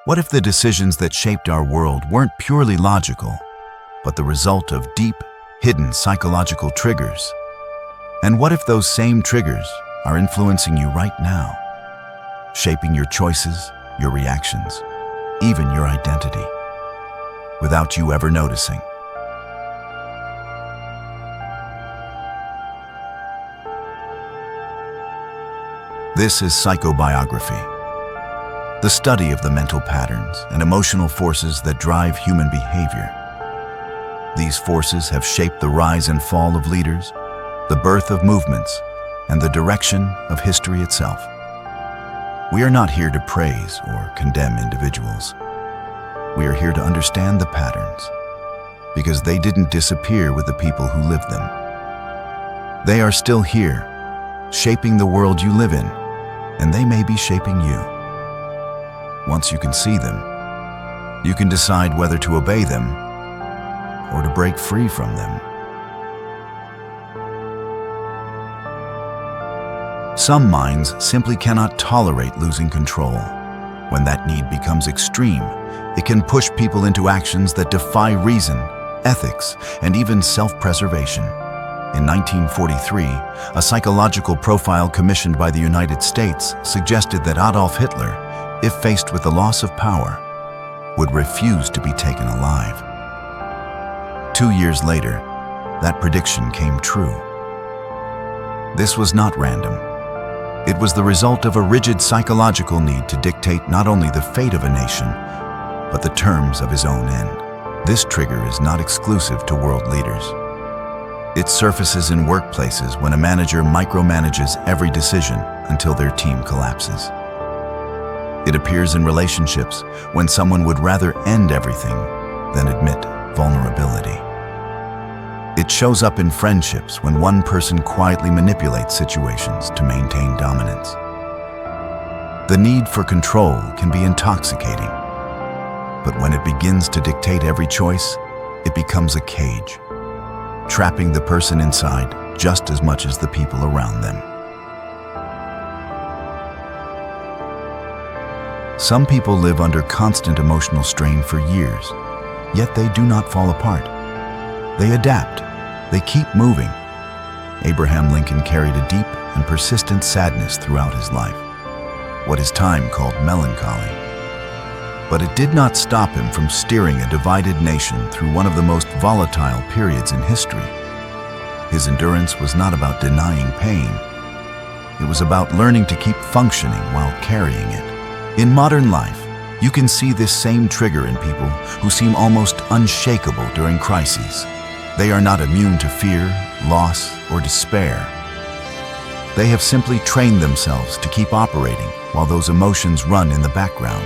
What if the decisions that shaped our world weren't purely logical, but the result of deep, hidden psychological triggers? And what if those same triggers are influencing you right now, shaping your choices, your reactions, even your identity, without you ever noticing? This is Psychobiography, the study of the mental patterns and emotional forces that drive human behavior. These forces have shaped the rise and fall of leaders, the birth of movements, and the direction of history itself. We are not here to praise or condemn individuals. We are here to understand the patterns, because they didn't disappear with the people who lived them. They are still here, shaping the world you live in, and they may be shaping you. Once you can see them, you can decide whether to obey them or to break free from them. Some minds simply cannot tolerate losing control. When that need becomes extreme, it can push people into actions that defy reason, ethics, and even self-preservation. In 1943, a psychological profile commissioned by the United States suggested that Adolf Hitler, if faced with the loss of power, would refuse to be taken alive. 2 years later, that prediction came true. This was not random. It was the result of a rigid psychological need to dictate not only the fate of a nation, but the terms of his own end. This trigger is not exclusive to world leaders. It surfaces in workplaces when a manager micromanages every decision until their team collapses. It appears in relationships when someone would rather end everything than admit vulnerability. It shows up in friendships when one person quietly manipulates situations to maintain dominance. The need for control can be intoxicating, but when it begins to dictate every choice, it becomes a cage, trapping the person inside just as much as the people around them. Some people live under constant emotional strain for years, yet they do not fall apart. They adapt. They keep moving. Abraham Lincoln carried a deep and persistent sadness throughout his life, what his time called melancholy. But it did not stop him from steering a divided nation through one of the most volatile periods in history. His endurance was not about denying pain. It was about learning to keep functioning while carrying it. In modern life, you can see this same trigger in people who seem almost unshakable during crises. They are not immune to fear, loss, or despair. They have simply trained themselves to keep operating while those emotions run in the background.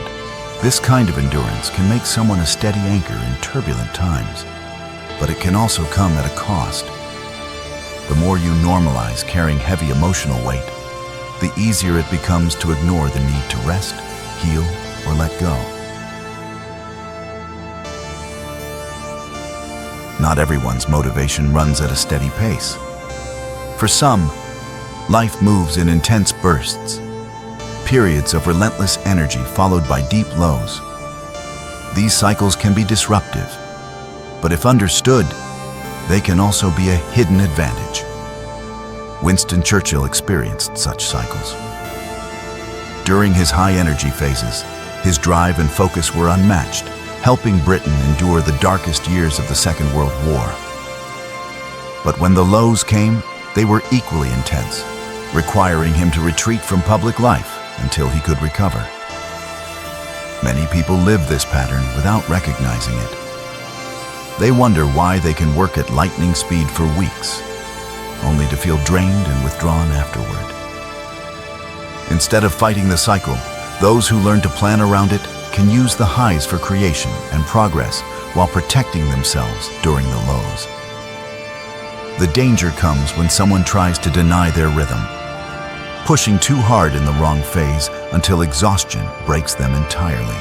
This kind of endurance can make someone a steady anchor in turbulent times, but it can also come at a cost. The more you normalize carrying heavy emotional weight, the easier it becomes to ignore the need to rest, heal, or let go. Not everyone's motivation runs at a steady pace. For some, life moves in intense bursts, periods of relentless energy followed by deep lows. These cycles can be disruptive, but if understood, they can also be a hidden advantage. Winston Churchill experienced such cycles. During his high-energy phases, his drive and focus were unmatched, helping Britain endure the darkest years of the Second World War. But when the lows came, they were equally intense, requiring him to retreat from public life until he could recover. Many people live this pattern without recognizing it. They wonder why they can work at lightning speed for weeks, only to feel drained and withdrawn afterward. Instead of fighting the cycle, those who learn to plan around it can use the highs for creation and progress while protecting themselves during the lows. The danger comes when someone tries to deny their rhythm, pushing too hard in the wrong phase until exhaustion breaks them entirely.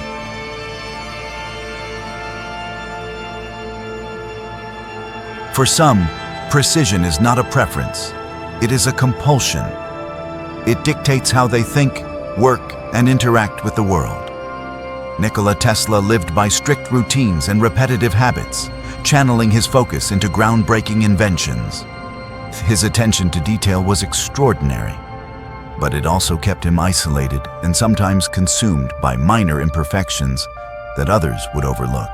For some, precision is not a preference, it is a compulsion. It dictates how they think, work, and interact with the world. Nikola Tesla lived by strict routines and repetitive habits, channeling his focus into groundbreaking inventions. His attention to detail was extraordinary, but it also kept him isolated and sometimes consumed by minor imperfections that others would overlook.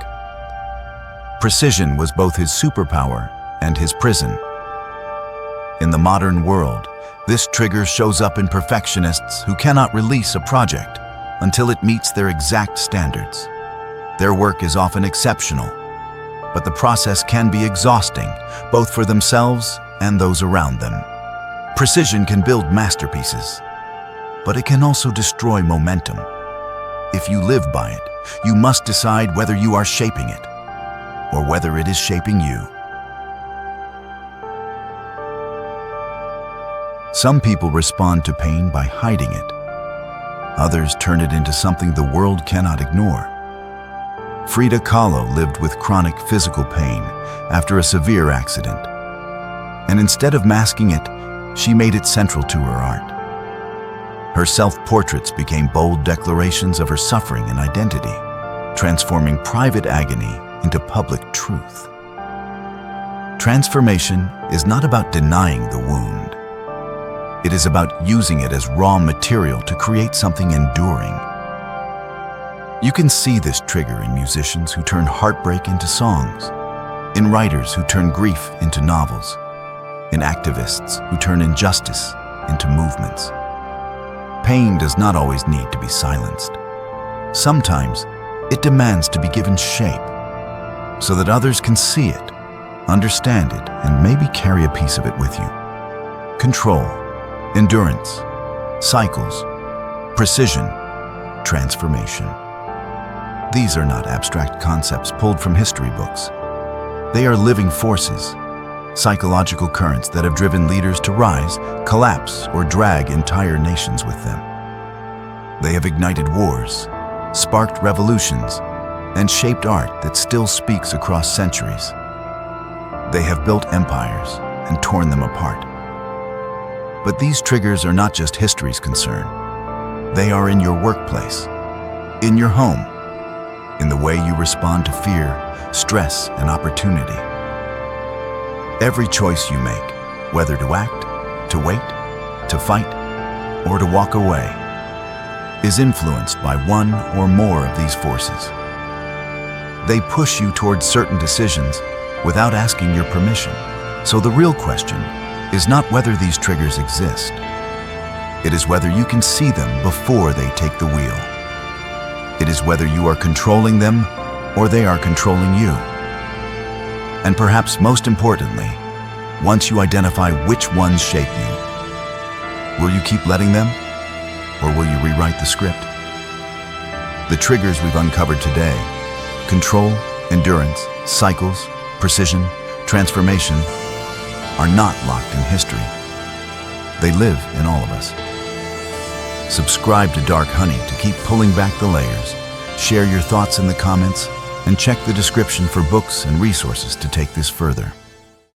Precision was both his superpower and his prison. In the modern world, this trigger shows up in perfectionists who cannot release a project until it meets their exact standards. Their work is often exceptional, but the process can be exhausting, both for themselves and those around them. Precision can build masterpieces, but it can also destroy momentum. If you live by it, you must decide whether you are shaping it or whether it is shaping you. Some people respond to pain by hiding it. Others turn it into something the world cannot ignore. Frida Kahlo lived with chronic physical pain after a severe accident. And instead of masking it, she made it central to her art. Her self-portraits became bold declarations of her suffering and identity, transforming private agony into public truth. Transformation is not about denying the wound. It is about using it as raw material to create something enduring. You can see this trigger in musicians who turn heartbreak into songs, in writers who turn grief into novels, in activists who turn injustice into movements. Pain does not always need to be silenced. Sometimes it demands to be given shape so that others can see it, understand it, and maybe carry a piece of it with you. Control, endurance, cycles, precision, transformation. These are not abstract concepts pulled from history books. They are living forces, psychological currents that have driven leaders to rise, collapse, or drag entire nations with them. They have ignited wars, sparked revolutions, and shaped art that still speaks across centuries. They have built empires and torn them apart. But these triggers are not just history's concern. They are in your workplace, in your home, in the way you respond to fear, stress, and opportunity. Every choice you make, whether to act, to wait, to fight, or to walk away, is influenced by one or more of these forces. They push you towards certain decisions without asking your permission. So the real question is not whether these triggers exist. It is whether you can see them before they take the wheel. It is whether you are controlling them or they are controlling you. And perhaps most importantly, once you identify which ones shape you, will you keep letting them, or will you rewrite the script? The triggers we've uncovered today, control, endurance, cycles, precision, transformation, are not locked in history. They live in all of us. Subscribe to Dark Honey to keep pulling back the layers. Share your thoughts in the comments and check the description for books and resources to take this further.